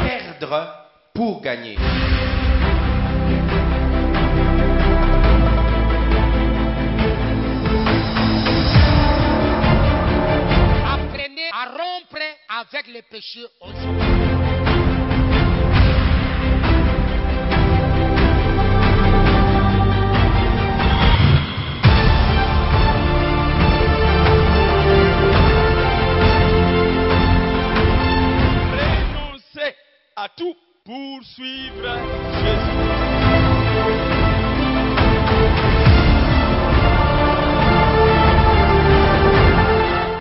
Perdre pour gagner. Apprenez à rompre avec les péchés aussi. Renoncez à tout pour suivre Jésus.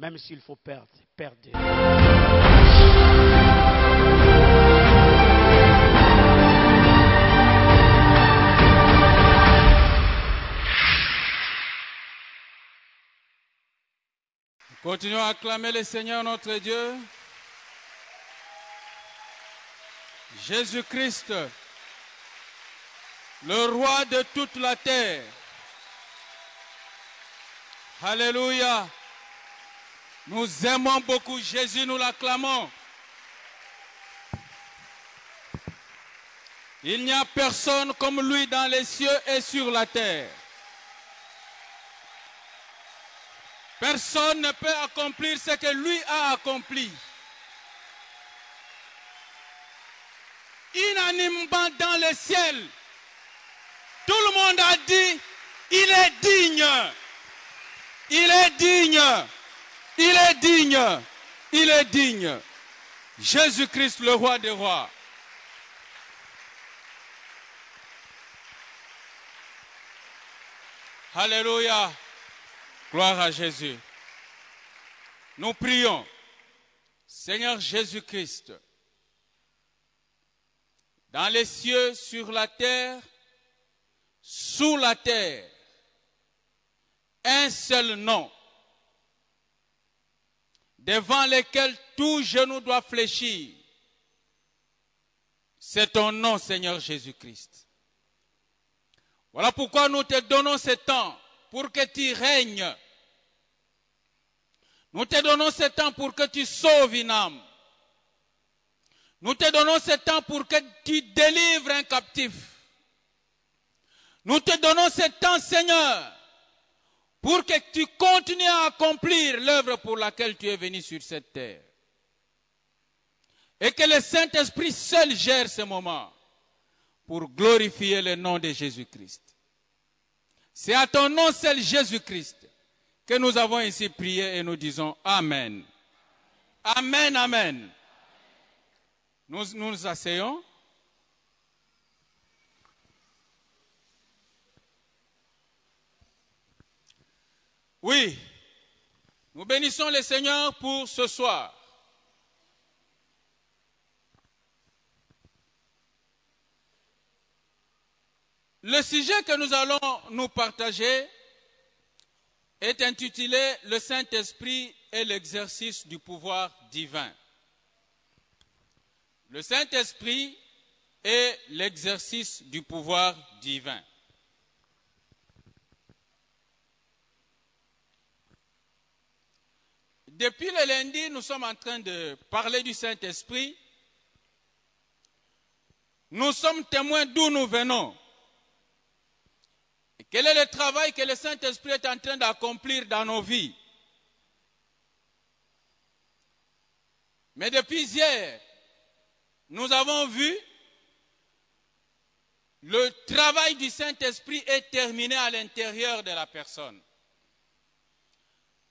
Même s'il faut perdre, perdez. Continuons à acclamer le Seigneur notre Dieu. Jésus-Christ, le roi de toute la terre. Alléluia. Nous aimons beaucoup Jésus, nous l'acclamons. Il n'y a personne comme lui dans les cieux et sur la terre. Personne ne peut accomplir ce que lui a accompli. Unanimement dans le ciel, tout le monde a dit, il est digne, il est digne, il est digne, il est digne. Jésus-Christ, le roi des rois. Alléluia. Gloire à Jésus. Nous prions. Seigneur Jésus-Christ, dans les cieux, sur la terre, sous la terre, un seul nom, devant lequel tout genou doit fléchir. C'est ton nom, Seigneur Jésus-Christ. Voilà pourquoi nous te donnons ce temps pour que tu règnes. Nous te donnons ce temps pour que tu sauves une âme. Nous te donnons ce temps pour que tu délivres un captif. Nous te donnons ce temps, Seigneur, pour que tu continues à accomplir l'œuvre pour laquelle tu es venu sur cette terre. Et que le Saint-Esprit seul gère ce moment pour glorifier le nom de Jésus-Christ. C'est à ton nom seul, Jésus-Christ, que nous avons ici prié et nous disons Amen. Amen, Amen. Nous nous asseyons. Oui, nous bénissons le Seigneur pour ce soir. Le sujet que nous allons nous partager est intitulé « Le Saint-Esprit et l'exercice du pouvoir divin ». Le Saint-Esprit et l'exercice du pouvoir divin. Depuis le lundi, nous sommes en train de parler du Saint-Esprit. Nous sommes témoins d'où nous venons. Et quel est le travail que le Saint-Esprit est en train d'accomplir dans nos vies. Mais depuis hier, nous avons vu le travail du Saint-Esprit est terminé à l'intérieur de la personne.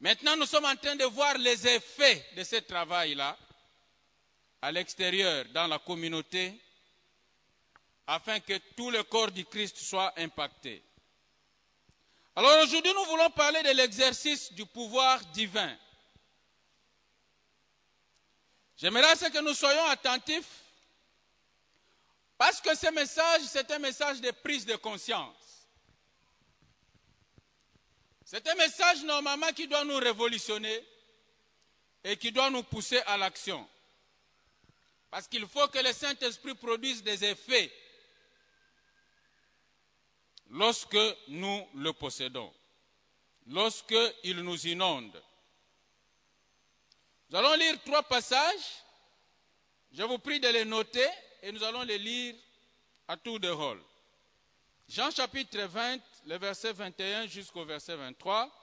Maintenant, nous sommes en train de voir les effets de ce travail-là à l'extérieur, dans la communauté, afin que tout le corps du Christ soit impacté. Alors aujourd'hui, nous voulons parler de l'exercice du pouvoir divin. J'aimerais que nous soyons attentifs, parce que ce message, c'est un message de prise de conscience. C'est un message normalement qui doit nous révolutionner et qui doit nous pousser à l'action. Parce qu'il faut que le Saint-Esprit produise des effets lorsque nous le possédons, lorsqu'il nous inonde. Nous allons lire 3 passages. Je vous prie de les noter et nous allons les lire à tour de rôle. Jean chapitre 20, le verset 21 jusqu'au verset 23.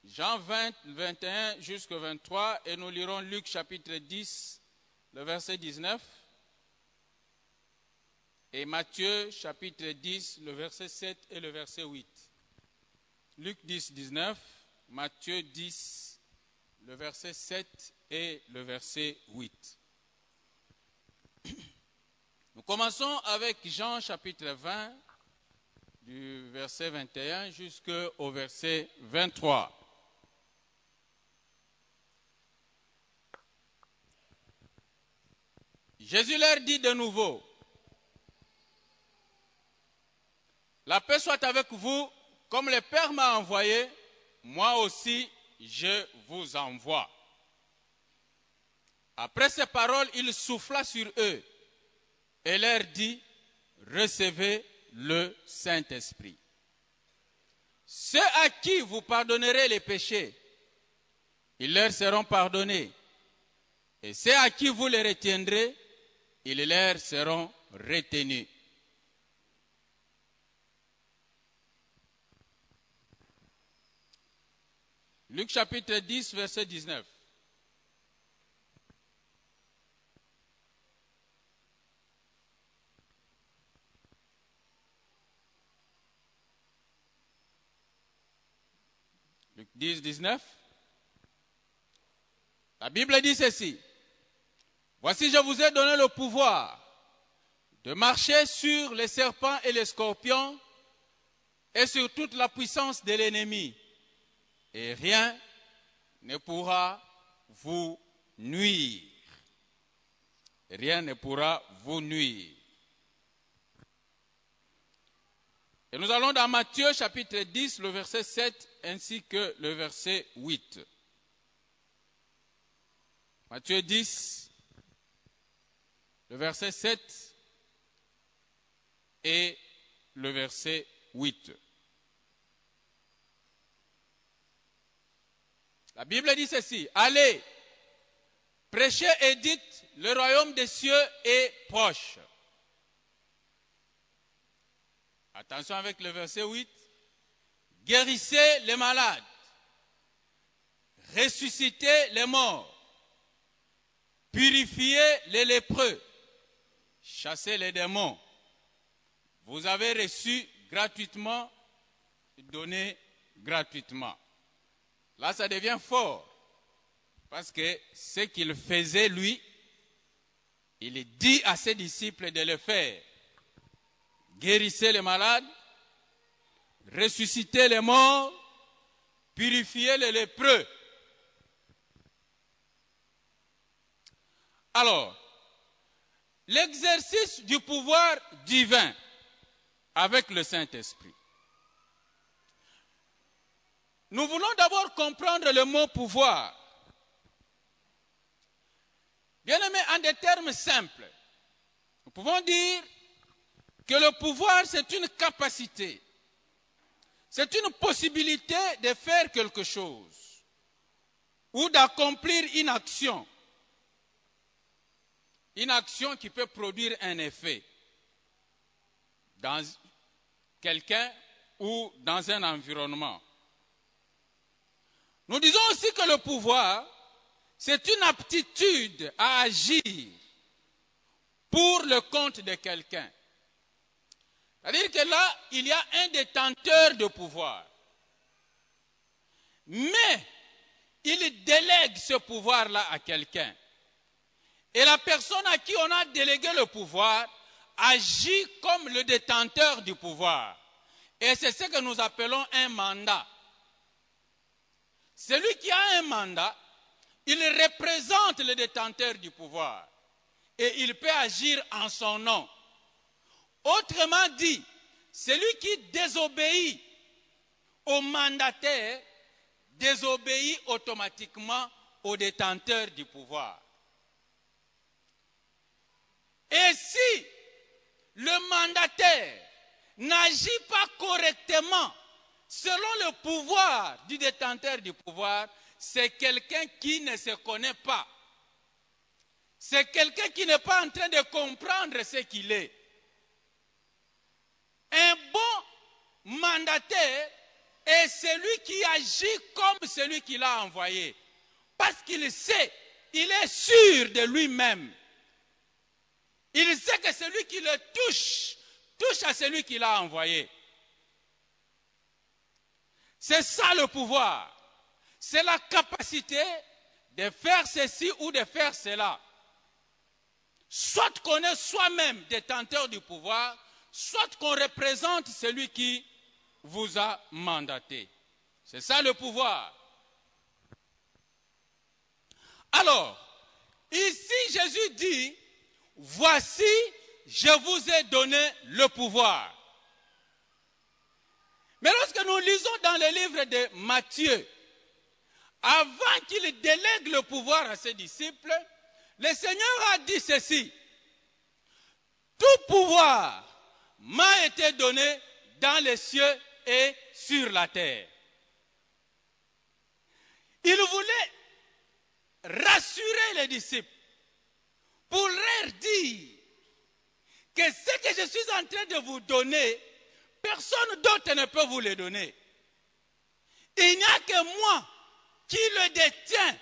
Jean 20, 21 jusqu'au 23. Et nous lirons Luc chapitre 10, le verset 19. Et Matthieu chapitre 10, le verset 7 et le verset 8. Luc 10, 19. Matthieu 10, le verset 7 et le verset 8. Nous commençons avec Jean chapitre 20, du verset 21 jusqu'au verset 23. Jésus leur dit de nouveau, « La paix soit avec vous, comme le Père m'a envoyé, moi aussi je vous envoie. » Après ces paroles, il souffla sur eux et leur dit, « Recevez le Saint-Esprit. Ceux à qui vous pardonnerez les péchés, ils leur seront pardonnés. Et ceux à qui vous les retiendrez, ils leur seront retenus. » Luc chapitre 10, verset 19. Luc 10, 19. La Bible dit ceci. « Voici, je vous ai donné le pouvoir de marcher sur les serpents et les scorpions et sur toute la puissance de l'ennemi. Et rien ne pourra vous nuire. » Rien ne pourra vous nuire. Et nous allons dans Matthieu chapitre 10, le verset 7 ainsi que le verset 8. Matthieu 10, le verset 7 et le verset 8. La Bible dit ceci, « Allez, prêchez et dites, le royaume des cieux est proche. » Attention avec le verset 8. « Guérissez les malades, ressuscitez les morts, purifiez les lépreux, chassez les démons. Vous avez reçu gratuitement, donnez gratuitement. » Là, ça devient fort. Parce que ce qu'il faisait, lui, il dit à ses disciples de le faire. Guérissez les malades, ressuscitez les morts, purifiez les lépreux. Alors, l'exercice du pouvoir divin avec le Saint-Esprit. Nous voulons d'abord comprendre le mot pouvoir. Bien aimé, en des termes simples, nous pouvons dire que le pouvoir, c'est une capacité, c'est une possibilité de faire quelque chose ou d'accomplir une action qui peut produire un effet dans quelqu'un ou dans un environnement. Nous disons aussi que le pouvoir, c'est une aptitude à agir pour le compte de quelqu'un. C'est-à-dire que là, il y a un détenteur de pouvoir. Mais il délègue ce pouvoir-là à quelqu'un. Et la personne à qui on a délégué le pouvoir agit comme le détenteur du pouvoir. Et c'est ce que nous appelons un mandat. Celui qui a un mandat, il représente le détenteur du pouvoir. Et il peut agir en son nom. Autrement dit, celui qui désobéit au mandataire désobéit automatiquement au détenteur du pouvoir. Et si le mandataire n'agit pas correctement selon le pouvoir du détenteur du pouvoir, c'est quelqu'un qui ne se connaît pas. C'est quelqu'un qui n'est pas en train de comprendre ce qu'il est. Un bon mandataire est celui qui agit comme celui qui l'a envoyé. Parce qu'il sait, il est sûr de lui-même. Il sait que celui qui le touche, touche à celui qui l'a envoyé. C'est ça le pouvoir. C'est la capacité de faire ceci ou de faire cela. Soit qu'on est soi-même détenteur du pouvoir, soit qu'on représente celui qui vous a mandaté. C'est ça le pouvoir. Alors, ici Jésus dit, voici, je vous ai donné le pouvoir. Mais lorsque nous lisons dans le livre de Matthieu, avant qu'il délègue le pouvoir à ses disciples, le Seigneur a dit ceci, tout pouvoir m'a été donné dans les cieux et sur la terre. Il voulait rassurer les disciples pour leur dire que ce que je suis en train de vous donner, personne d'autre ne peut vous le donner. Il n'y a que moi qui le détiens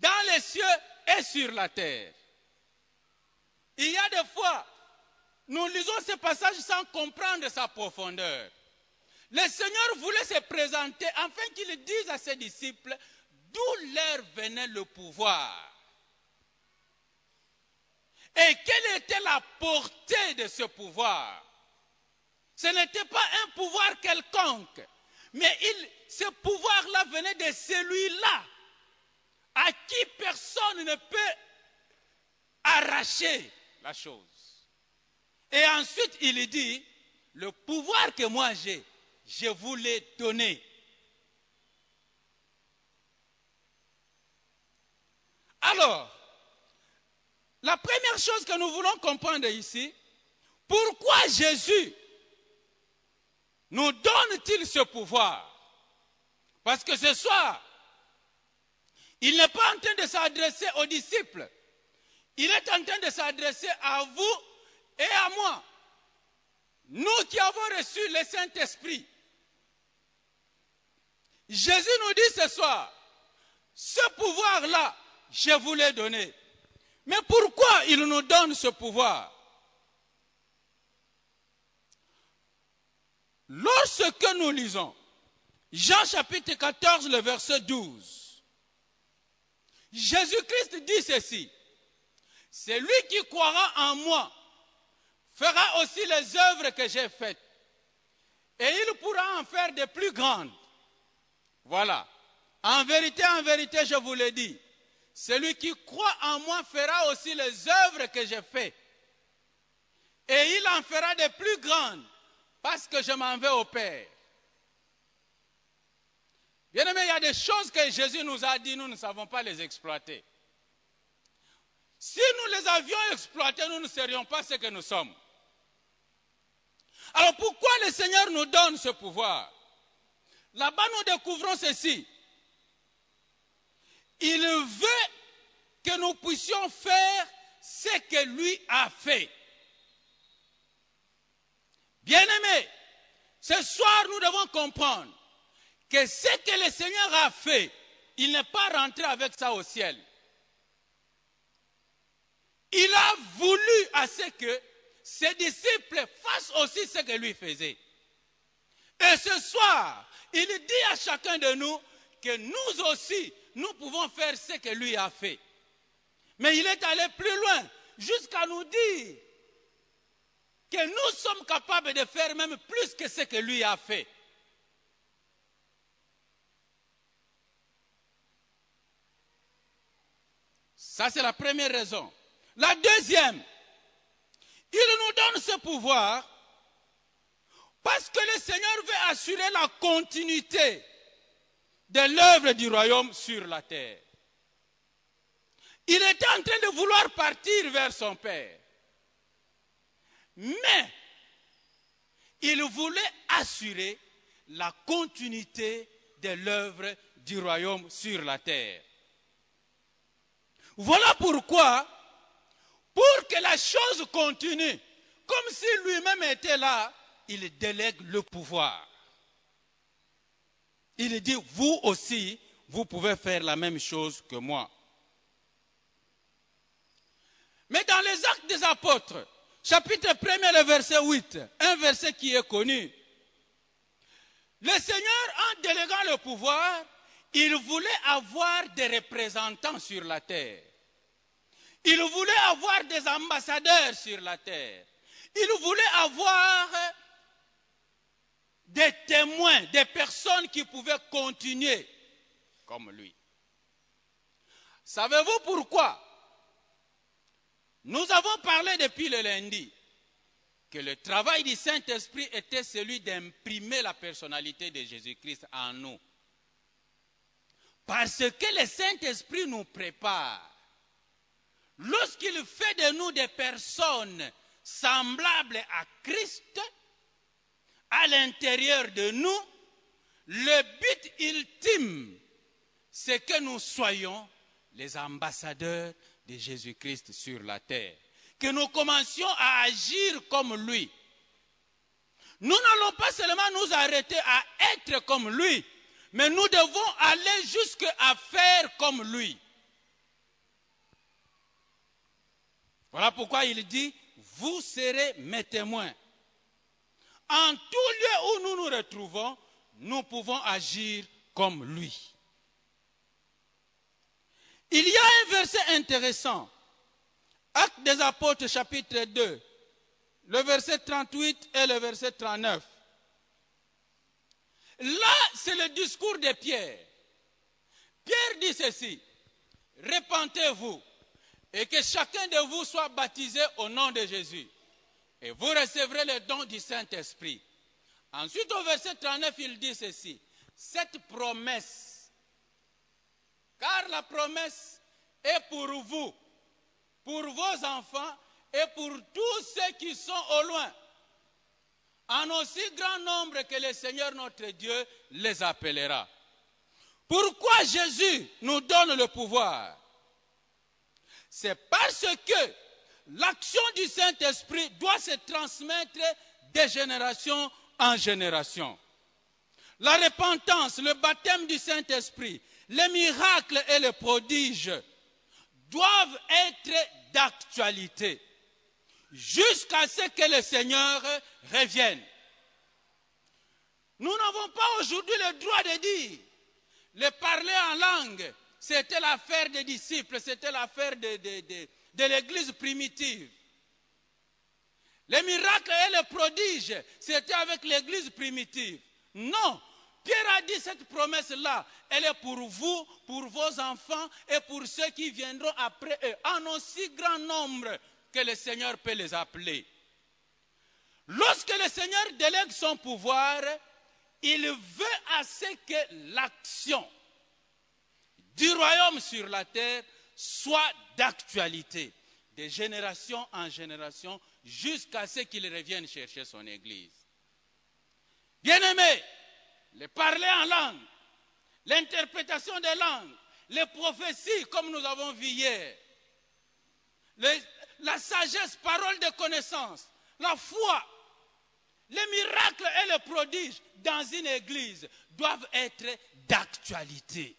dans les cieux et sur la terre. Il y a des fois, nous lisons ce passage sans comprendre sa profondeur. Le Seigneur voulait se présenter afin qu'il dise à ses disciples d'où leur venait le pouvoir. Et quelle était la portée de ce pouvoir? Ce n'était pas un pouvoir quelconque, mais ce pouvoir-là venait de celui-là à qui personne ne peut arracher la chose. Et ensuite, il dit, le pouvoir que moi j'ai, je vous l'ai donné. Alors, la première chose que nous voulons comprendre ici, pourquoi Jésus nous donne-t-il ce pouvoir? Parce que ce soir, il n'est pas en train de s'adresser aux disciples. Il est en train de s'adresser à vous et à moi. Nous qui avons reçu le Saint-Esprit. Jésus nous dit ce soir, ce pouvoir-là, je vous l'ai donné. Mais pourquoi il nous donne ce pouvoir? Lorsque nous lisons Jean chapitre 14, le verset 12, Jésus-Christ dit ceci, « Celui qui croira en moi fera aussi les œuvres que j'ai faites, et il pourra en faire de plus grandes. » Voilà. En vérité, je vous le dis, celui qui croit en moi fera aussi les œuvres que j'ai faites, et il en fera de plus grandes, parce que je m'en vais au Père. Bien aimé, il y a des choses que Jésus nous a dit, nous ne savons pas les exploiter. Si nous les avions exploitées, nous ne serions pas ce que nous sommes. Alors pourquoi le Seigneur nous donne ce pouvoir? Là-bas, nous découvrons ceci. Il veut que nous puissions faire ce que lui a fait. Bien-aimés, ce soir, nous devons comprendre que ce que le Seigneur a fait, il n'est pas rentré avec ça au ciel. Il a voulu à ce que ses disciples fassent aussi ce que lui faisait. Et ce soir, il dit à chacun de nous que nous aussi, nous pouvons faire ce que lui a fait. Mais il est allé plus loin, jusqu'à nous dire que nous sommes capables de faire même plus que ce que lui a fait. Ça, c'est la première raison. La deuxième, il nous donne ce pouvoir parce que le Seigneur veut assurer la continuité de l'œuvre du royaume sur la terre. Il était en train de vouloir partir vers son Père. Mais il voulait assurer la continuité de l'œuvre du royaume sur la terre. Voilà pourquoi, pour que la chose continue, comme si lui-même était là, il délègue le pouvoir. Il dit, vous aussi, vous pouvez faire la même chose que moi. Mais dans les Actes des Apôtres, chapitre 1er, le verset 8, un verset qui est connu, le Seigneur, en déléguant le pouvoir, il voulait avoir des représentants sur la terre. Il voulait avoir des ambassadeurs sur la terre. Il voulait avoir des témoins, des personnes qui pouvaient continuer comme lui. Savez-vous pourquoi? Nous avons parlé depuis le lundi que le travail du Saint-Esprit était celui d'imprimer la personnalité de Jésus-Christ en nous. Parce que le Saint-Esprit nous prépare. Lorsqu'il fait de nous des personnes semblables à Christ, à l'intérieur de nous, le but ultime, c'est que nous soyons les ambassadeurs de Jésus-Christ sur la terre. Que nous commencions à agir comme lui. Nous n'allons pas seulement nous arrêter à être comme lui, mais nous devons aller jusqu'à faire comme lui. Voilà pourquoi il dit, vous serez mes témoins. En tout lieu où nous nous retrouvons, nous pouvons agir comme lui. Il y a un verset intéressant. Actes des Apôtres, chapitre 2, le verset 38 et le verset 39. Là, c'est le discours de Pierre. Pierre dit ceci, repentez-vous et que chacun de vous soit baptisé au nom de Jésus. Et vous recevrez le don du Saint-Esprit. Ensuite, au verset 39, il dit ceci, cette promesse, car la promesse est pour vous, pour vos enfants et pour tous ceux qui sont au loin, en aussi grand nombre que le Seigneur notre Dieu les appellera. Pourquoi Jésus nous donne le pouvoir? C'est parce que l'action du Saint-Esprit doit se transmettre de génération en génération. La repentance, le baptême du Saint-Esprit, les miracles et les prodiges doivent être d'actualité jusqu'à ce que le Seigneur revienne. Nous n'avons pas aujourd'hui le droit de dire le parler en langue, c'était l'affaire des disciples, c'était l'affaire de l'église primitive. Les miracles et les prodiges, c'était avec l'église primitive. Non, Pierre a dit cette promesse-là, elle est pour vous, pour vos enfants et pour ceux qui viendront après eux, en aussi grand nombre que le Seigneur peut les appeler. Lorsque le Seigneur délègue son pouvoir, il veut à ce que l'action du royaume sur la terre soit d'actualité, de génération en génération, jusqu'à ce qu'il revienne chercher son église. Bien-aimés, le parler en langue, l'interprétation des langues, les prophéties, comme nous avons vu hier, la sagesse, parole de connaissance, la foi, les miracles et les prodiges dans une église doivent être d'actualité.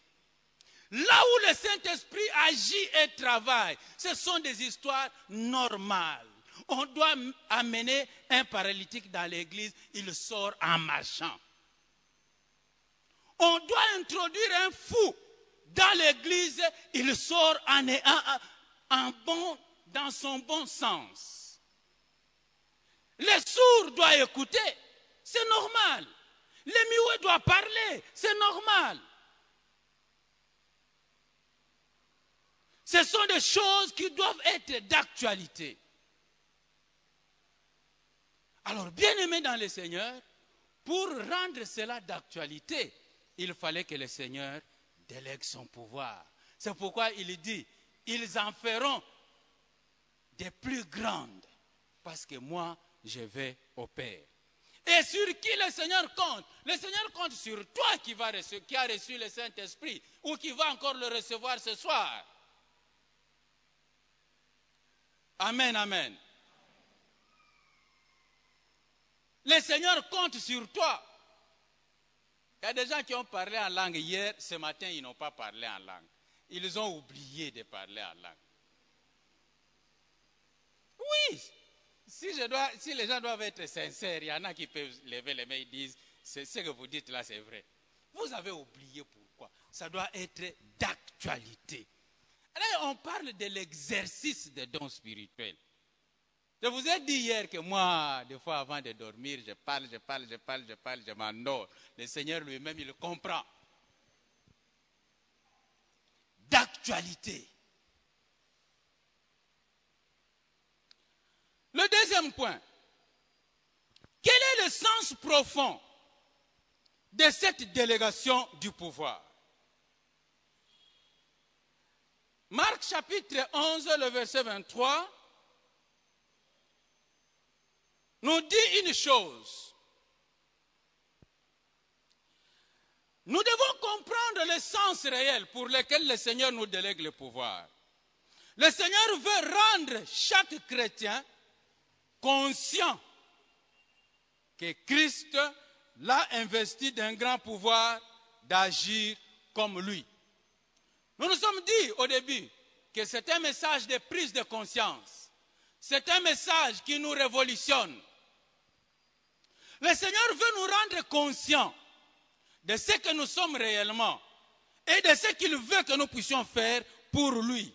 Là où le Saint-Esprit agit et travaille, ce sont des histoires normales. On doit amener un paralytique dans l'église, il sort en marchant. On doit introduire un fou dans l'église, il sort dans son bon sens. Les sourds doivent écouter, c'est normal. Les muets doivent parler, c'est normal. Ce sont des choses qui doivent être d'actualité. Alors, bien-aimés dans le Seigneur, pour rendre cela d'actualité, il fallait que le Seigneur délègue son pouvoir. C'est pourquoi il dit, ils en feront des plus grandes, parce que moi, je vais au Père. Et sur qui le Seigneur compte? Le Seigneur compte sur toi qui a reçu le Saint-Esprit ou qui va encore le recevoir ce soir. Amen, amen. Le Seigneur compte sur toi. Il y a des gens qui ont parlé en langue hier, ce matin ils n'ont pas parlé en langue. Ils ont oublié de parler en langue. Oui, si les gens doivent être sincères, il y en a qui peuvent lever les mains et disent, ce que vous dites là c'est vrai. Vous avez oublié pourquoi. Ça doit être d'actualité. Alors on parle de l'exercice des dons spirituels. Je vous ai dit hier que moi, des fois avant de dormir, je parle, je m'endors. Le Seigneur lui-même, il comprend. D'actualité. Le deuxième point. Quel est le sens profond de cette délégation du pouvoir? Marc chapitre 11, le verset 23, nous dit une chose. Nous devons comprendre le sens réel pour lequel le Seigneur nous délègue le pouvoir. Le Seigneur veut rendre chaque chrétien conscient que Christ l'a investi d'un grand pouvoir d'agir comme lui. Nous nous sommes dit au début que c'est un message de prise de conscience. C'est un message qui nous révolutionne. Le Seigneur veut nous rendre conscients de ce que nous sommes réellement et de ce qu'il veut que nous puissions faire pour lui.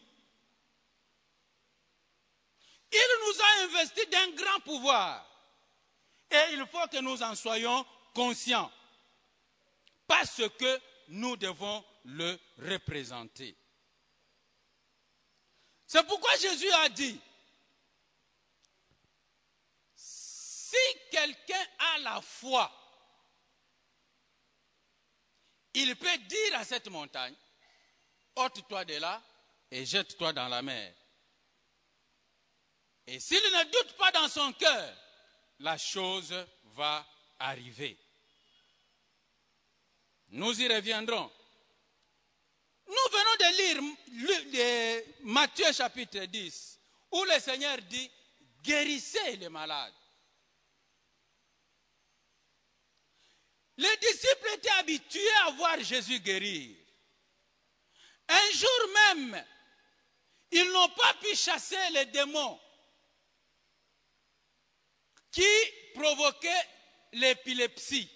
Il nous a investi d'un grand pouvoir et il faut que nous en soyons conscients parce que nous devons le représenter. C'est pourquoi Jésus a dit, si quelqu'un a la foi, il peut dire à cette montagne, ôte-toi de là et jette-toi dans la mer. Et s'il ne doute pas dans son cœur, la chose va arriver. Nous y reviendrons. Nous venons de lire Matthieu chapitre 10, où le Seigneur dit, guérissez les malades. Les disciples étaient habitués à voir Jésus guérir. Un jour même, ils n'ont pas pu chasser les démons qui provoquaient l'épilepsie,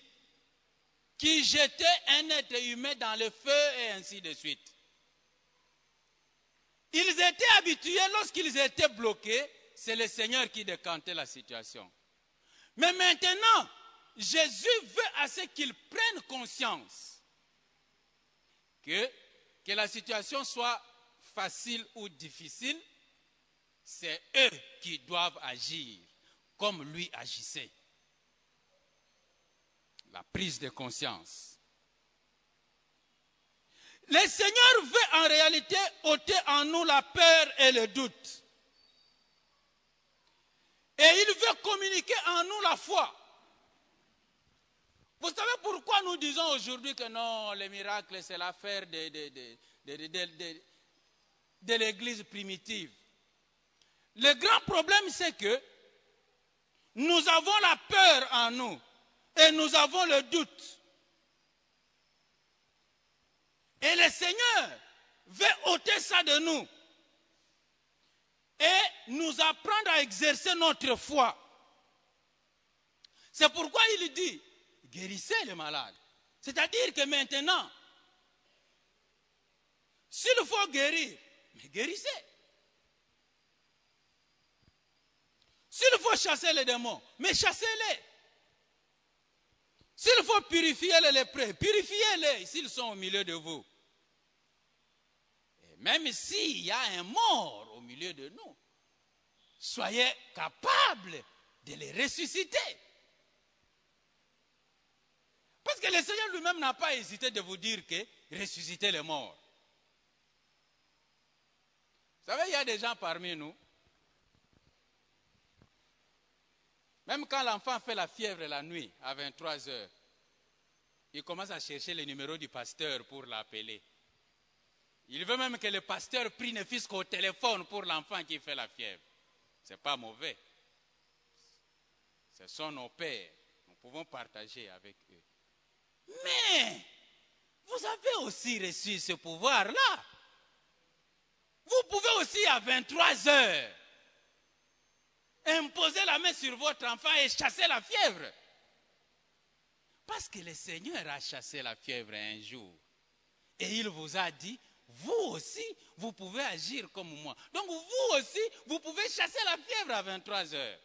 qui jetaient un être humain dans le feu et ainsi de suite. Ils étaient habitués, lorsqu'ils étaient bloqués, c'est le Seigneur qui décantait la situation. Mais maintenant, Jésus veut à ce qu'ils prennent conscience que la situation soit facile ou difficile, c'est eux qui doivent agir comme lui agissait. La prise de conscience. Le Seigneur veut en réalité ôter en nous la peur et le doute. Et il veut communiquer en nous la foi. Vous savez pourquoi nous disons aujourd'hui que non, les miracles, c'est l'affaire de l'église primitive. Le grand problème, c'est que nous avons la peur en nous et nous avons le doute. Et le Seigneur veut ôter ça de nous et nous apprendre à exercer notre foi. C'est pourquoi il dit, guérissez les malades. C'est-à-dire que maintenant, s'il faut guérir, mais guérissez. S'il faut chasser les démons, mais chassez-les. S'il faut purifier les lépreux, purifiez-les s'ils sont au milieu de vous. Et même s'il y a un mort au milieu de nous, soyez capables de les ressusciter. Parce que le Seigneur lui-même n'a pas hésité de vous dire que ressuscitez les morts. Vous savez, il y a des gens parmi nous, Même quand l'enfant fait la fièvre la nuit, à 23 heures, il commence à chercher le numéro du pasteur pour l'appeler. Il veut même que le pasteur prie ne fût qu'au téléphone pour l'enfant qui fait la fièvre. Ce n'est pas mauvais. Ce sont nos pères. Nous pouvons partager avec eux. Mais, vous avez aussi reçu ce pouvoir-là. Vous pouvez aussi à 23 heures imposer la main sur votre enfant et chasser la fièvre. Parce que le Seigneur a chassé la fièvre un jour. Et il vous a dit, vous aussi, vous pouvez agir comme moi. Donc vous aussi, vous pouvez chasser la fièvre à 23 heures.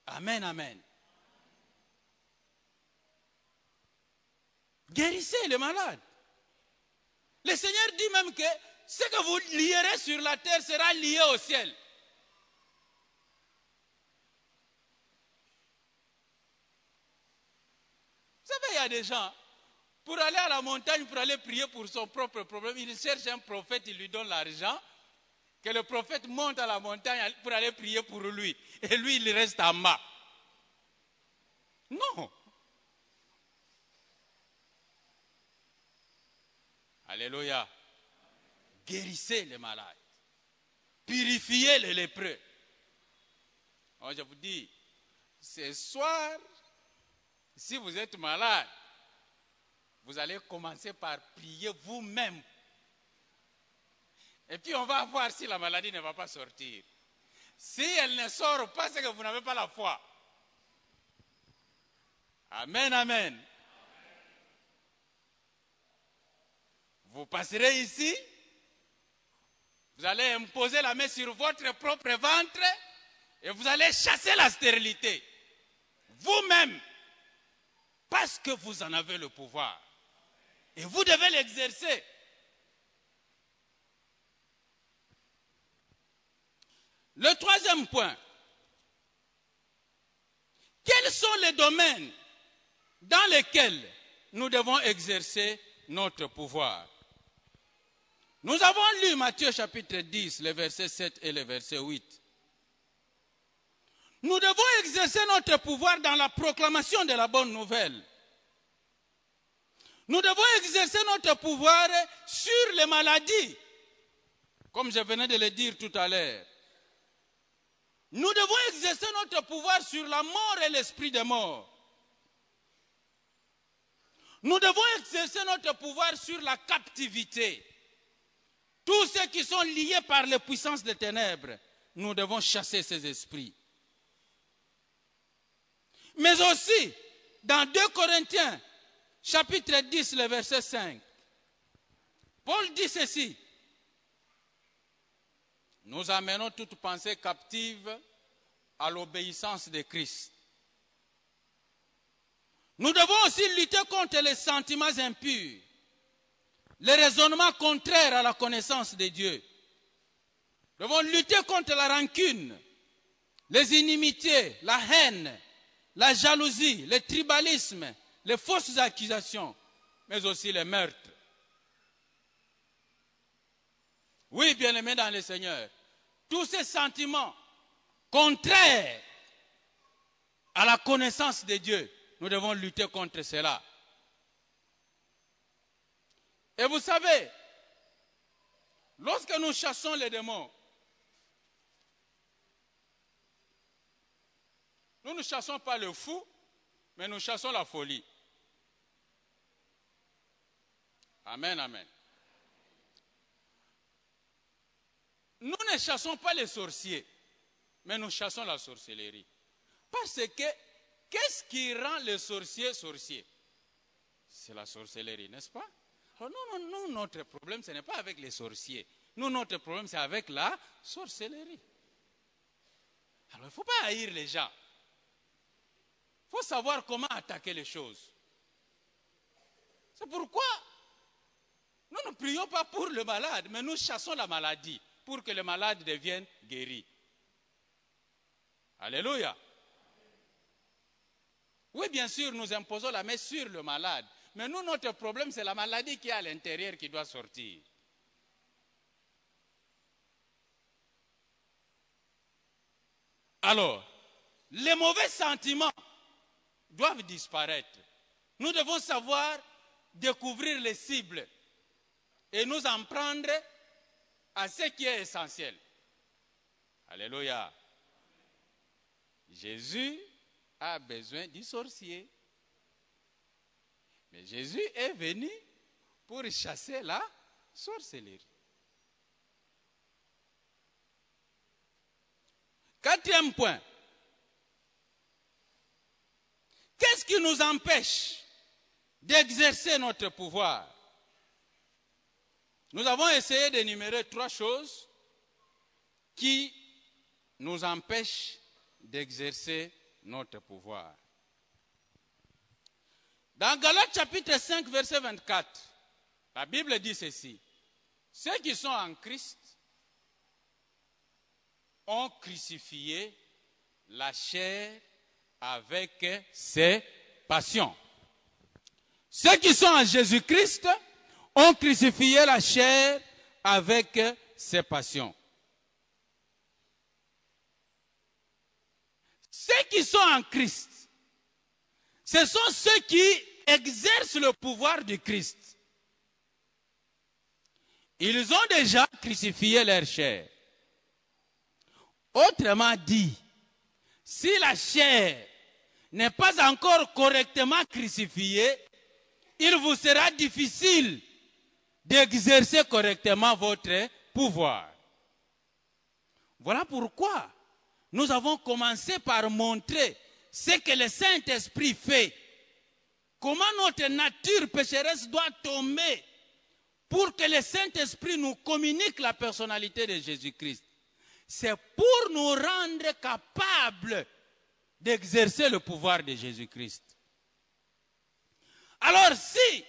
Amen, amen. Guérissez les malades. Le Seigneur dit même que ce que vous lierez sur la terre sera lié au ciel. Vous savez, il y a des gens, pour aller à la montagne, pour aller prier pour son propre problème, il cherche un prophète, il lui donne l'argent, que le prophète monte à la montagne pour aller prier pour lui. Et lui, il reste en bas. Non. Alléluia. Guérissez les malades. Purifiez les lépreux. Alors je vous dis, ce soir, si vous êtes malade, vous allez commencer par prier vous-même. Et puis on va voir si la maladie ne va pas sortir. Si elle ne sort pas, c'est que vous n'avez pas la foi. Amen, amen. Vous passerez ici, vous allez imposer la main sur votre propre ventre et vous allez chasser la stérilité. Vous-même, parce que vous en avez le pouvoir. Et vous devez l'exercer. Le troisième point. Quels sont les domaines dans lesquels nous devons exercer notre pouvoir? Nous avons lu Matthieu chapitre 10, les versets 7 et le verset 8. Nous devons exercer notre pouvoir dans la proclamation de la bonne nouvelle. Nous devons exercer notre pouvoir sur les maladies, comme je venais de le dire tout à l'heure. Nous devons exercer notre pouvoir sur la mort et l'esprit de mort. Nous devons exercer notre pouvoir sur la captivité. Tous ceux qui sont liés par les puissances des ténèbres, nous devons chasser ces esprits. Mais aussi, dans 2 Corinthiens, chapitre 10, le verset 5, Paul dit ceci. Nous amenons toute pensée captive à l'obéissance de Christ. Nous devons aussi lutter contre les sentiments impurs, les raisonnements contraires à la connaissance de Dieu. Nous devons lutter contre la rancune, les inimitiés, la haine, la jalousie, le tribalisme, les fausses accusations, mais aussi les meurtres. Oui, bien-aimés dans le Seigneur, tous ces sentiments contraires à la connaissance de Dieu, nous devons lutter contre cela. Et vous savez, lorsque nous chassons les démons, nous ne chassons pas le fou, mais nous chassons la folie. Amen, amen. Nous ne chassons pas les sorciers, mais nous chassons la sorcellerie. Parce que, qu'est-ce qui rend les sorciers sorciers? C'est la sorcellerie, n'est-ce pas? Alors nous, notre problème, ce n'est pas avec les sorciers. Nous, notre problème, c'est avec la sorcellerie. Alors, il ne faut pas haïr les gens. Il faut savoir comment attaquer les choses. C'est pourquoi nous ne prions pas pour le malade, mais nous chassons la maladie pour que le malade devienne guéri. Alléluia. Oui, bien sûr, nous imposons la main sur le malade. Mais nous, notre problème, c'est la maladie qui est à l'intérieur qui doit sortir. Alors, les mauvais sentiments doivent disparaître. Nous devons savoir découvrir les cibles et nous en prendre à ce qui est essentiel. Alléluia. Jésus a besoin du sorcier. Mais Jésus est venu pour chasser la sorcellerie. Quatrième point. Qu'est-ce qui nous empêche d'exercer notre pouvoir? Nous avons essayé d'énumérer 3 choses qui nous empêchent d'exercer notre pouvoir. Dans Galates chapitre 5, verset 24, la Bible dit ceci. Ceux qui sont en Christ ont crucifié la chair avec ses passions. Ceux qui sont en Jésus-Christ ont crucifié la chair avec ses passions. Ceux qui sont en Christ, ce sont ceux qui exercent le pouvoir du Christ. Ils ont déjà crucifié leur chair. Autrement dit, si la chair n'est pas encore correctement crucifiée, il vous sera difficile d'exercer correctement votre pouvoir. Voilà pourquoi nous avons commencé par montrer ce que le Saint-Esprit fait. Comment notre nature pécheresse doit tomber pour que le Saint-Esprit nous communique la personnalité de Jésus-Christ. C'est pour nous rendre capables d'exercer le pouvoir de Jésus-Christ. Alors si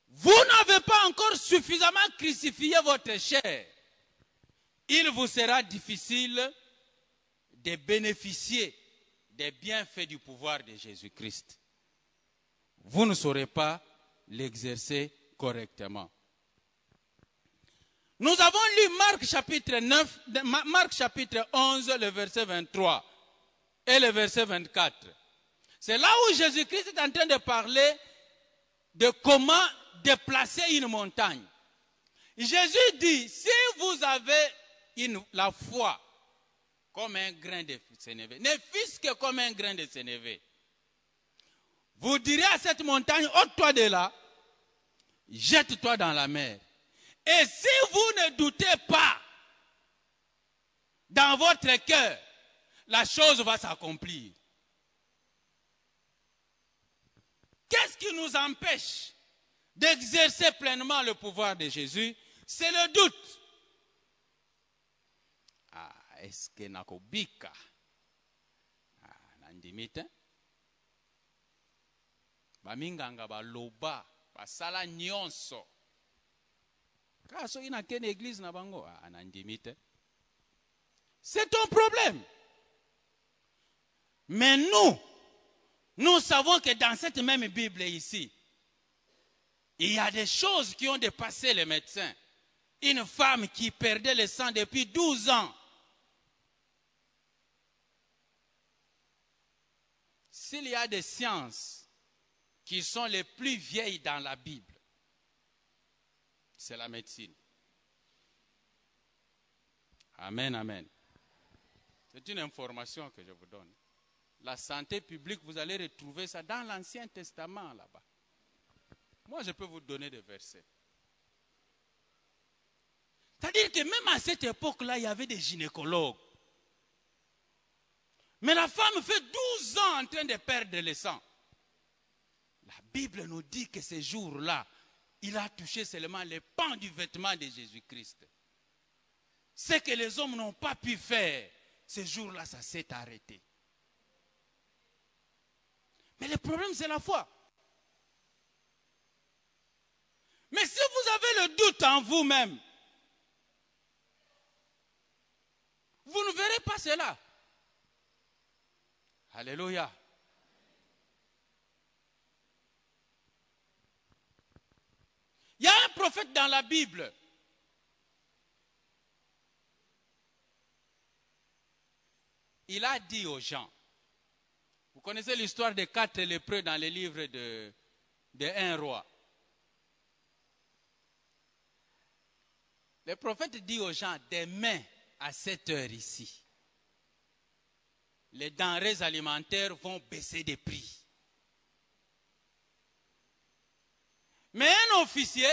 vous n'avez pas encore suffisamment crucifié votre chair, il vous sera difficile de bénéficier des bienfaits du pouvoir de Jésus-Christ. Vous ne saurez pas l'exercer correctement. Nous avons lu Marc chapitre 11, le verset 23 et le verset 24. C'est là où Jésus-Christ est en train de parler de comment déplacer une montagne. Jésus dit, si vous avez la foi comme un grain de sénévé, ne fût-ce que comme un grain de sénévé, vous direz à cette montagne, ôte-toi de là, jette-toi dans la mer. Et si vous ne doutez pas dans votre cœur, la chose va s'accomplir. Qu'est-ce qui nous empêche d'exercer pleinement le pouvoir de Jésus? C'est le doute. Est-ce que nakobika? Nandimite? Baminganga baloba, basala nyonso. Kaso ina kene église na bango, nandimite. C'est ton problème. Mais nous savons que dans cette même Bible ici, il y a des choses qui ont dépassé les médecins. Une femme qui perdait le sang depuis 12 ans. S'il y a des sciences qui sont les plus vieilles dans la Bible, c'est la médecine. Amen, amen. C'est une information que je vous donne. La santé publique, vous allez retrouver ça dans l'Ancien Testament là-bas. Moi, je peux vous donner des versets. C'est-à-dire que même à cette époque-là, il y avait des gynécologues. Mais la femme fait 12 ans en train de perdre le sang. La Bible nous dit que ce jour-là, il a touché seulement les pans du vêtement de Jésus-Christ. Ce que les hommes n'ont pas pu faire, ce jour-là, ça s'est arrêté. Mais le problème, c'est la foi. Mais si vous avez le doute en vous-même, vous ne verrez pas cela. Alléluia. Il y a un prophète dans la Bible. il a dit aux gens, vous connaissez l'histoire des 4 lépreux dans les livres de 1 roi. Le prophète dit aux gens, demain à 7 heures ici, les denrées alimentaires vont baisser de prix. Mais un officier,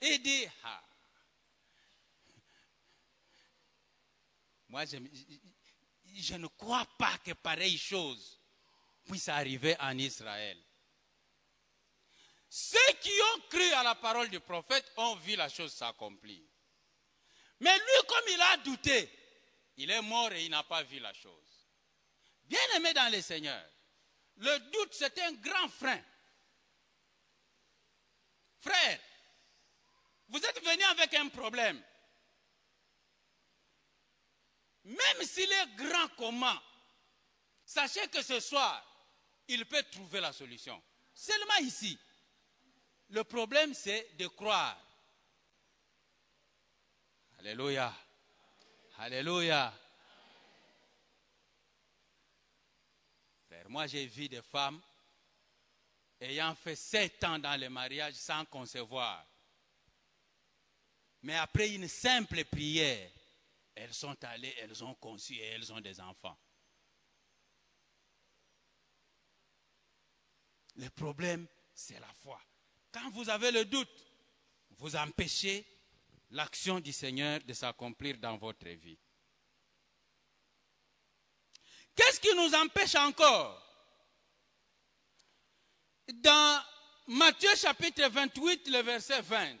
il dit, ah, moi je ne crois pas que pareille chose puisse arriver en Israël. Ceux qui ont cru à la parole du prophète ont vu la chose s'accomplir. Mais lui, comme il a douté, il est mort et il n'a pas vu la chose. Bien-aimé dans le Seigneur, le doute c'est un grand frein. Frère, vous êtes venu avec un problème. Même s'il est grand comment, sachez que ce soir, il peut trouver la solution. Seulement ici, le problème c'est de croire. Alléluia. Alléluia. Frère, moi j'ai vu des femmes ayant fait 7 ans dans le mariage sans concevoir. Mais après une simple prière, elles sont allées, elles ont conçu et elles ont des enfants. Le problème, c'est la foi. Quand vous avez le doute, vous empêchez l'action du Seigneur de s'accomplir dans votre vie. Qu'est-ce qui nous empêche encore? Dans Matthieu chapitre 28, le verset 20,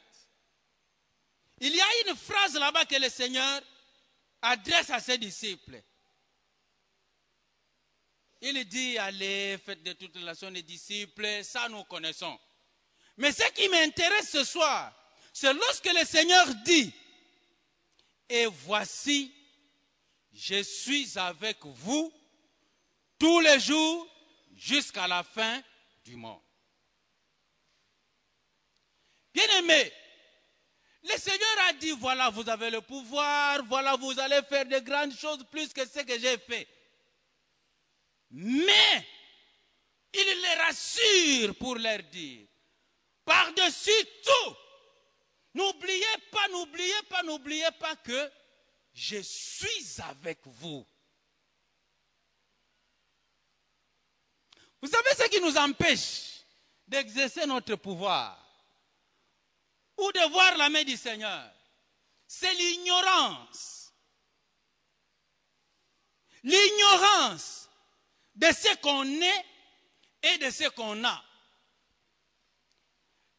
il y a une phrase là-bas que le Seigneur adresse à ses disciples. Il dit, allez, faites de toutes les nations des disciples, ça nous connaissons. Mais ce qui m'intéresse ce soir, c'est lorsque le Seigneur dit, et voici, je suis avec vous tous les jours jusqu'à la fin du monde. Bien-aimés, le Seigneur a dit, voilà, vous avez le pouvoir, voilà, vous allez faire de grandes choses plus que ce que j'ai fait. Mais, il les rassure pour leur dire, par-dessus tout, n'oubliez pas que je suis avec vous. Vous savez ce qui nous empêche d'exercer notre pouvoir ou de voir la main du Seigneur? C'est l'ignorance. L'ignorance de ce qu'on est et de ce qu'on a.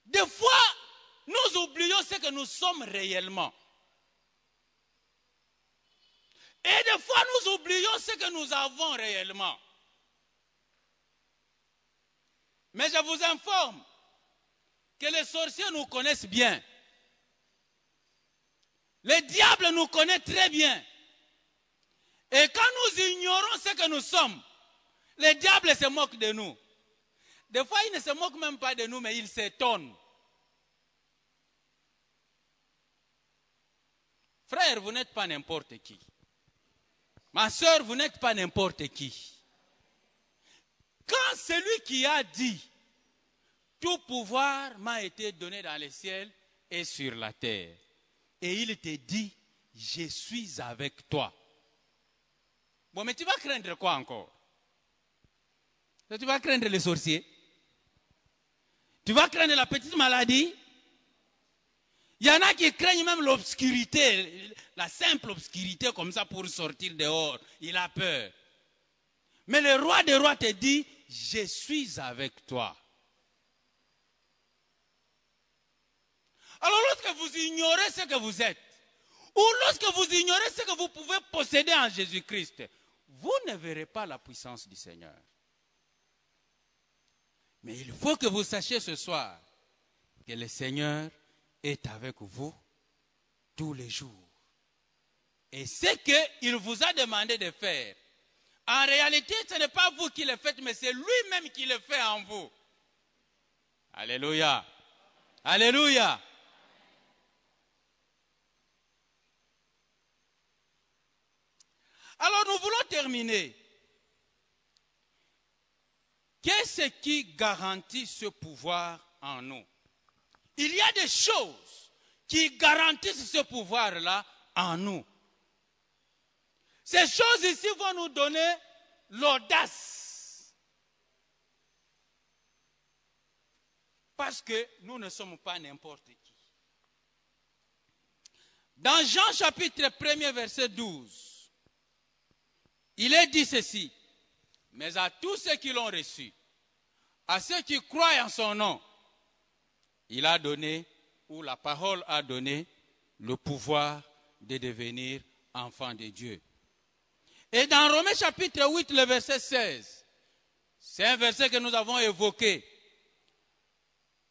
Des fois, nous oublions ce que nous sommes réellement. Et des fois, nous oublions ce que nous avons réellement. Mais je vous informe que les sorciers nous connaissent bien. Le diable nous connaît très bien. Et quand nous ignorons ce que nous sommes, le diable se moque de nous. Des fois, il ne se moque même pas de nous, mais il s'étonne. Frère, vous n'êtes pas n'importe qui. Ma soeur, vous n'êtes pas n'importe qui. Quand celui qui a dit, tout pouvoir m'a été donné dans les ciels et sur la terre, et il te dit, je suis avec toi. Bon, mais tu vas craindre quoi encore? Tu vas craindre les sorciers? Tu vas craindre la petite maladie? Il y en a qui craignent même l'obscurité, la simple obscurité comme ça pour sortir dehors. Il a peur. Mais le roi des rois te dit, je suis avec toi. Alors lorsque vous ignorez ce que vous êtes, ou lorsque vous ignorez ce que vous pouvez posséder en Jésus-Christ, vous ne verrez pas la puissance du Seigneur. Mais il faut que vous sachiez ce soir que le Seigneur est avec vous tous les jours. Et ce qu'il vous a demandé de faire, en réalité, ce n'est pas vous qui le faites, mais c'est lui-même qui le fait en vous. Alléluia. Alléluia. Alors nous voulons terminer, qu'est-ce qui garantit ce pouvoir en nous? Il y a des choses qui garantissent ce pouvoir-là en nous. Ces choses ici vont nous donner l'audace. Parce que nous ne sommes pas n'importe qui. Dans Jean chapitre 1er verset 12, il est dit ceci: mais à tous ceux qui l'ont reçu, à ceux qui croient en son nom, il a donné, ou la parole a donné, le pouvoir de devenir enfants de Dieu. Et dans Romains chapitre 8, le verset 16, c'est un verset que nous avons évoqué.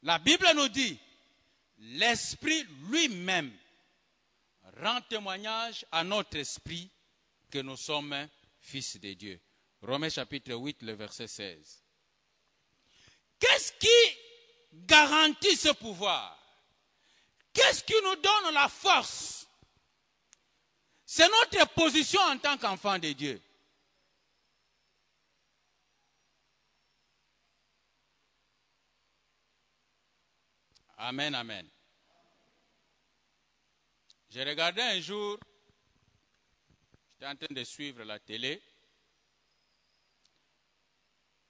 La Bible nous dit, l'Esprit lui-même rend témoignage à notre esprit que nous sommes fils de Dieu. Romains chapitre 8, le verset 16. Qu'est-ce qui garantit ce pouvoir? Qu'est-ce qui nous donne la force? C'est notre position en tant qu'enfant de Dieu. Amen, amen. J'ai regardé un jour, j'étais en train de suivre la télé,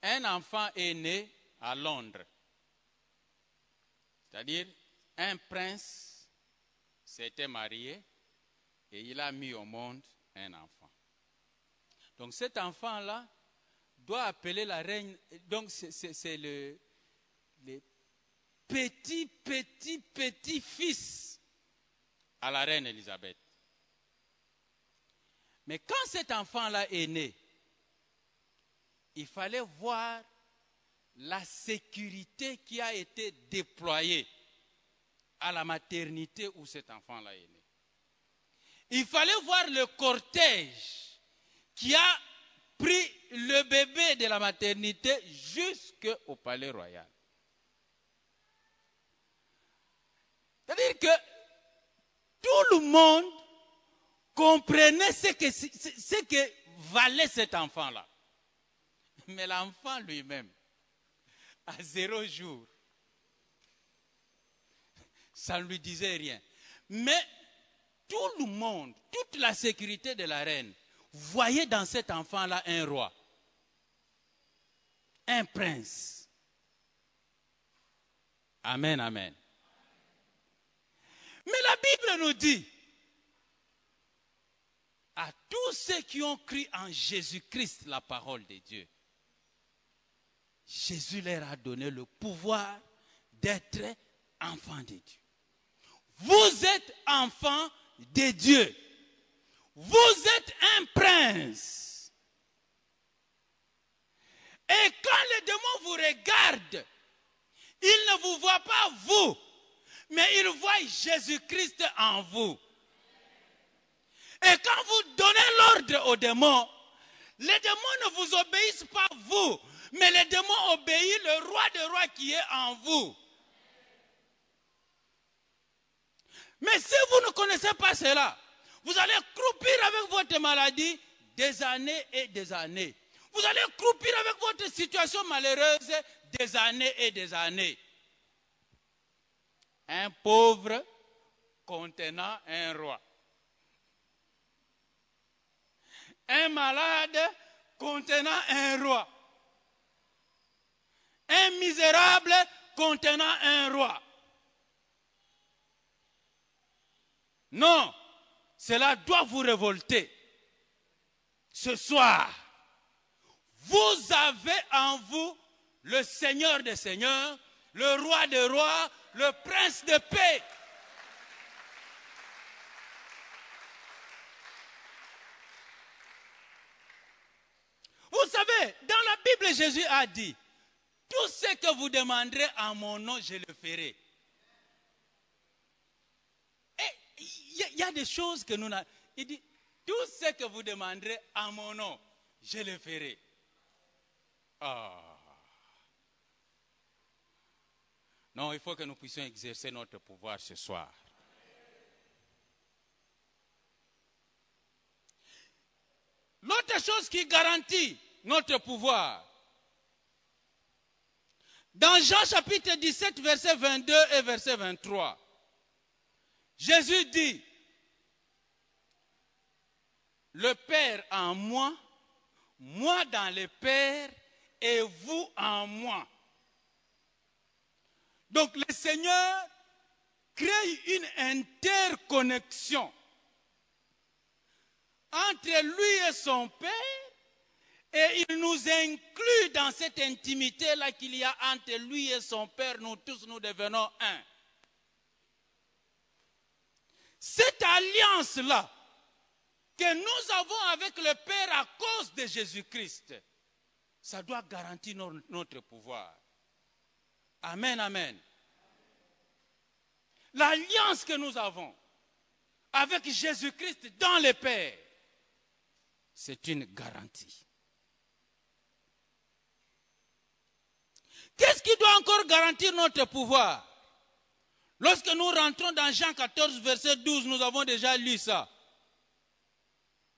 un enfant est né à Londres. C'est-à-dire, un prince s'était marié et il a mis au monde un enfant. Donc cet enfant-là doit appeler la reine, donc c'est le petit-fils à la reine Élisabeth. Mais quand cet enfant-là est né, il fallait voir la sécurité qui a été déployée à la maternité où cet enfant-là est né. Il fallait voir le cortège qui a pris le bébé de la maternité jusqu'au palais royal. C'est-à-dire que tout le monde comprenait ce que valait cet enfant-là. Mais l'enfant lui-même, à 0 jour, ça ne lui disait rien. Mais tout le monde, toute la sécurité de la reine, voyait dans cet enfant-là un roi, un prince. Amen, amen. Mais la Bible nous dit, à tous ceux qui ont cru en Jésus-Christ, la parole de Dieu, Jésus leur a donné le pouvoir d'être enfants de Dieu. Vous êtes enfants de Dieu. Vous êtes un prince. Et quand les démons vous regardent, ils ne vous voient pas vous, mais ils voient Jésus-Christ en vous. Et quand vous donnez l'ordre aux démons, les démons ne vous obéissent pas vous, mais les démons obéissent le roi des rois qui est en vous. Mais si vous ne connaissez pas cela, vous allez croupir avec votre maladie des années et des années. Vous allez croupir avec votre situation malheureuse des années et des années. Un pauvre contenant un roi. Un malade contenant un roi. Un misérable contenant un roi. Non, cela doit vous révolter. Ce soir, vous avez en vous le Seigneur des Seigneurs, le Roi des Rois, le Prince de paix. Vous savez, dans la Bible, Jésus a dit, tout ce que vous demanderez en mon nom, je le ferai. Et il y a des choses que nous n'avons. Il dit, tout ce que vous demanderez en mon nom, je le ferai. Non, il faut que nous puissions exercer notre pouvoir ce soir. L'autre autre chose qui garantit notre pouvoir. Dans Jean chapitre 17, verset 22 et verset 23, Jésus dit, le Père en moi, moi dans le Père et vous en moi. Donc le Seigneur crée une interconnexion entre lui et son Père, et il nous inclut dans cette intimité-là qu'il y a entre lui et son Père. Nous tous, nous devenons un. Cette alliance-là que nous avons avec le Père à cause de Jésus-Christ, ça doit garantir notre pouvoir. Amen, amen. L'alliance que nous avons avec Jésus-Christ dans le Père, c'est une garantie. Qu'est-ce qui doit encore garantir notre pouvoir? Lorsque nous rentrons dans Jean 14, verset 12, nous avons déjà lu ça.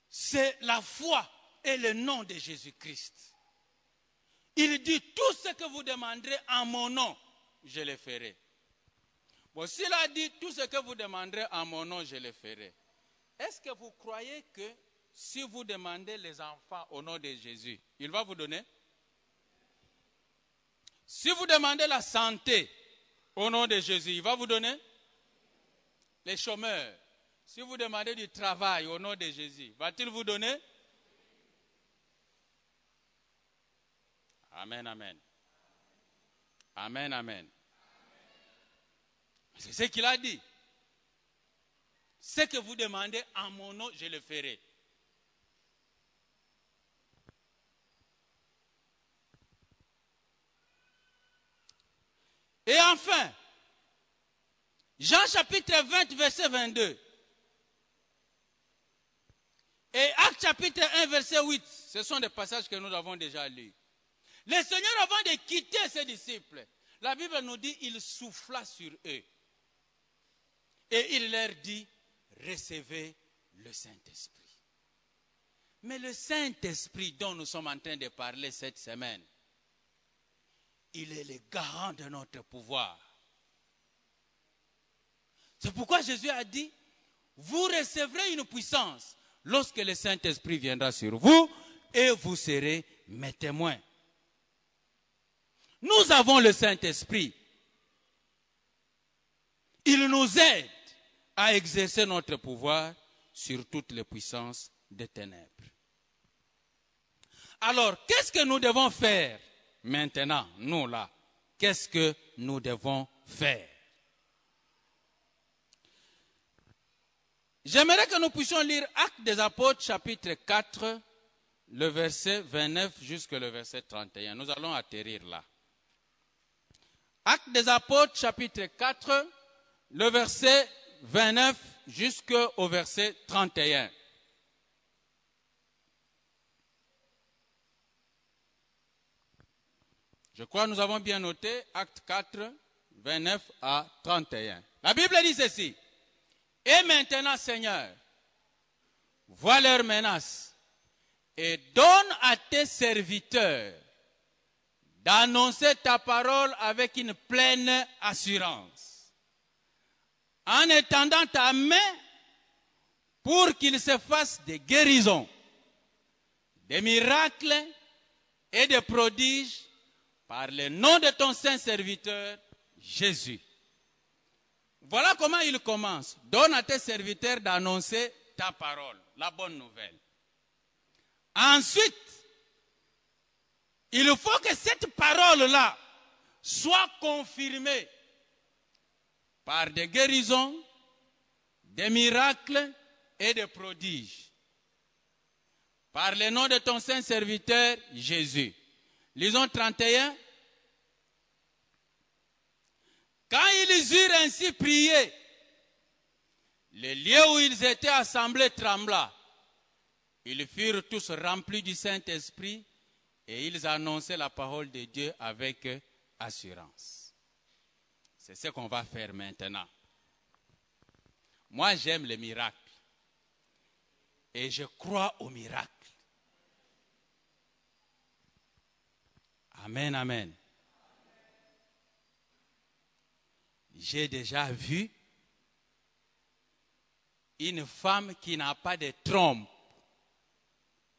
C'est la foi et le nom de Jésus-Christ. Il dit, tout ce que vous demanderez en mon nom, je le ferai. Bon, s'il a dit, tout ce que vous demanderez en mon nom, je le ferai. Est-ce que vous croyez que si vous demandez les enfants au nom de Jésus, il va vous donner? Si vous demandez la santé au nom de Jésus, il va vous donner? Les chômeurs, si vous demandez du travail au nom de Jésus, va-t-il vous donner? Amen, amen. Amen, amen. C'est ce qu'il a dit. Ce que vous demandez en mon nom, je le ferai. Et enfin, Jean chapitre 20, verset 22. Et Actes chapitre 1, verset 8. Ce sont des passages que nous avons déjà lus. Le Seigneur, avant de quitter ses disciples, la Bible nous dit, il souffla sur eux. Et il leur dit, recevez le Saint-Esprit. Mais le Saint-Esprit dont nous sommes en train de parler cette semaine, il est le garant de notre pouvoir. C'est pourquoi Jésus a dit, vous recevrez une puissance lorsque le Saint-Esprit viendra sur vous et vous serez mes témoins. Nous avons le Saint-Esprit. Il nous aide à exercer notre pouvoir sur toutes les puissances des ténèbres. Alors, qu'est-ce que nous devons faire maintenant, nous là? Qu'est-ce que nous devons faire? J'aimerais que nous puissions lire Actes des Apôtres, chapitre 4, le verset 29 jusqu'au verset 31. Nous allons atterrir là. Actes des Apôtres, chapitre 4, le verset 29 jusqu'au verset 31. Je crois que nous avons bien noté Acte 4, 29 à 31. La Bible dit ceci. Et maintenant, Seigneur, vois leurs menaces et donne à tes serviteurs d'annoncer ta parole avec une pleine assurance, en étendant ta main pour qu'il se fasse des guérisons, des miracles et des prodiges par le nom de ton saint serviteur Jésus. Voilà comment il commence. Donne à tes serviteurs d'annoncer ta parole, la bonne nouvelle. Ensuite, il faut que cette parole-là soit confirmée par des guérisons, des miracles et des prodiges. Par le nom de ton saint serviteur Jésus. Lisons 31. Quand ils eurent ainsi prié, le lieu où ils étaient assemblés trembla. Ils furent tous remplis du Saint-Esprit et ils annonçaient la parole de Dieu avec assurance. C'est ce qu'on va faire maintenant. Moi, j'aime les miracles. Et je crois aux miracles. Amen, amen. J'ai déjà vu une femme qui n'a pas de trompe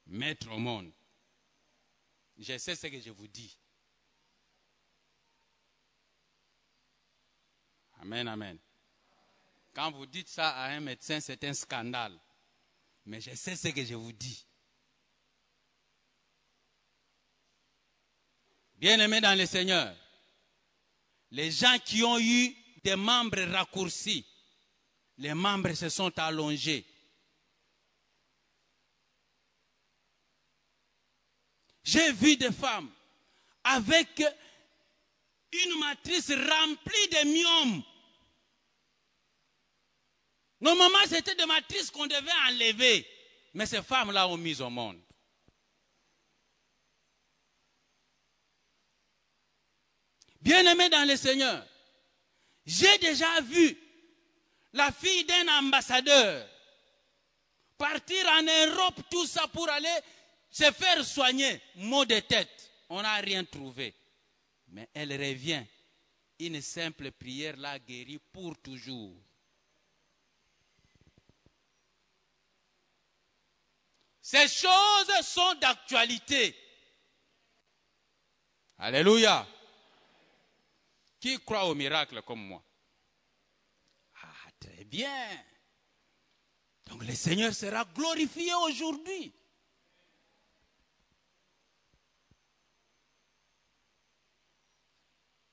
mettre au monde. Je sais ce que je vous dis. Amen, amen. Quand vous dites ça à un médecin, c'est un scandale. Mais je sais ce que je vous dis. Bien-aimés dans le Seigneur, les gens qui ont eu des membres raccourcis, les membres se sont allongés. J'ai vu des femmes avec une matrice remplie de myomes. Normalement, c'était des matrices qu'on devait enlever. Mais ces femmes-là ont mis au monde. Bien-aimés dans le Seigneur, j'ai déjà vu la fille d'un ambassadeur partir en Europe, tout ça pour aller se faire soigner. Maux de tête, on n'a rien trouvé. Mais elle revient. Une simple prière l'a guérie pour toujours. Ces choses sont d'actualité. Alléluia. Qui croit au miracle comme moi? Ah, très bien. Donc le Seigneur sera glorifié aujourd'hui.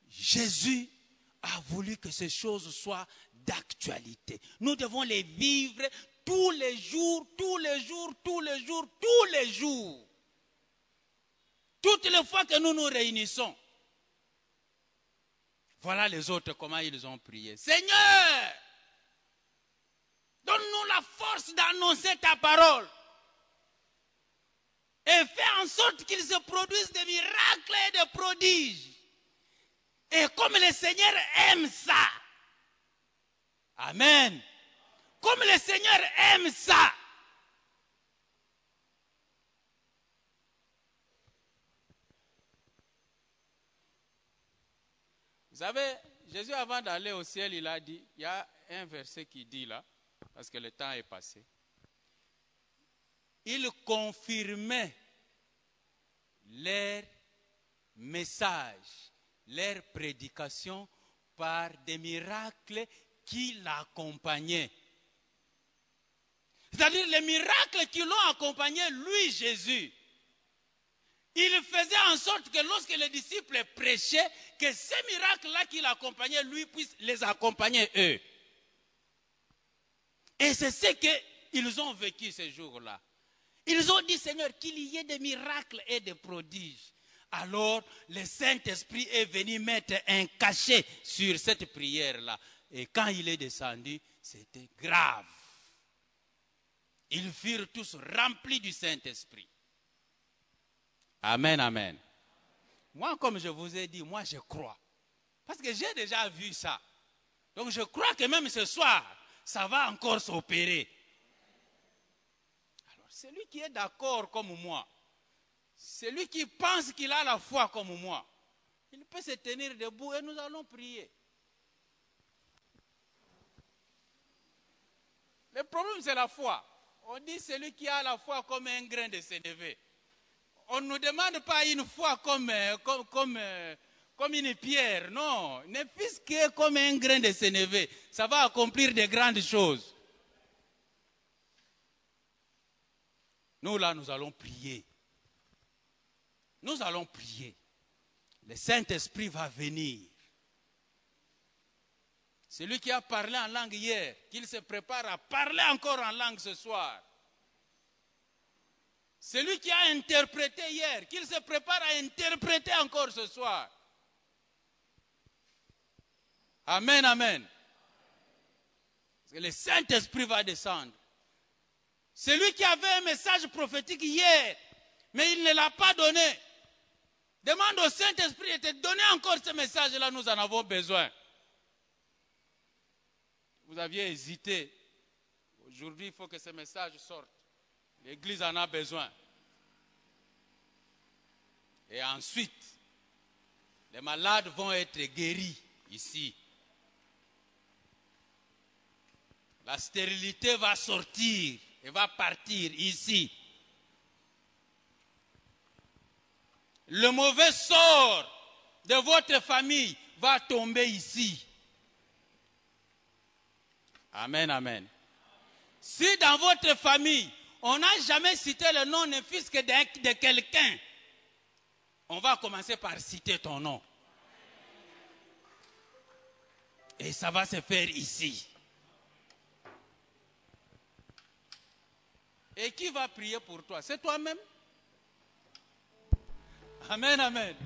Jésus a voulu que ces choses soient d'actualité. Nous devons les vivre tous les jours, tous les jours, tous les jours, tous les jours. Toutes les fois que nous nous réunissons. Voilà les autres, comment ils ont prié. Seigneur, donne-nous la force d'annoncer ta parole. Et fais en sorte qu'ils se produisent des miracles et des prodiges. Et comme le Seigneur aime ça. Amen. Comme le Seigneur aime ça. Vous savez, Jésus avant d'aller au ciel, il a dit, il y a un verset qui dit là, parce que le temps est passé. Il confirmait leur message, leur prédication par des miracles qui l'accompagnaient. C'est-à-dire les miracles qui l'ont accompagné, lui Jésus. Il faisait en sorte que lorsque les disciples prêchaient, que ces miracles-là qui l'accompagnaient, lui puisse les accompagner eux. Et c'est ce qu'ils ont vécu ces jours-là. Ils ont dit, Seigneur, qu'il y ait des miracles et des prodiges. Alors, le Saint-Esprit est venu mettre un cachet sur cette prière-là. Et quand il est descendu, c'était grave. Ils furent tous remplis du Saint-Esprit. Amen, amen. Moi, comme je vous ai dit, moi je crois. Parce que j'ai déjà vu ça. Donc je crois que même ce soir, ça va encore s'opérer. Alors, celui qui est d'accord comme moi, celui qui pense qu'il a la foi comme moi, il peut se tenir debout et nous allons prier. Le problème, c'est la foi. On dit celui qui a la foi comme un grain de sénévé. On ne nous demande pas une foi comme une pierre. Non, ne fût-ce que comme un grain de sénévé. Ça va accomplir de grandes choses. Nous là, nous allons prier. Nous allons prier. Le Saint-Esprit va venir. Celui qui a parlé en langue hier, qu'il se prépare à parler encore en langue ce soir. Celui qui a interprété hier, qu'il se prépare à interpréter encore ce soir. Amen, amen. Parce que le Saint-Esprit va descendre. Celui qui avait un message prophétique hier, mais il ne l'a pas donné. Demande au Saint-Esprit de te donner encore ce message-là, nous en avons besoin. Vous aviez hésité. Aujourd'hui, il faut que ce message sorte. L'Église en a besoin. Et ensuite, Les malades vont être guéris ici. La stérilité va sortir et va partir ici. Le mauvais sort de votre famille va tomber ici. Amen, amen. Si dans votre famille, on n'a jamais cité le nom ne fût-ce que de quelqu'un, on va commencer par citer ton nom. Et ça va se faire ici. Et qui va prier pour toi? C'est toi-même. Amen, amen.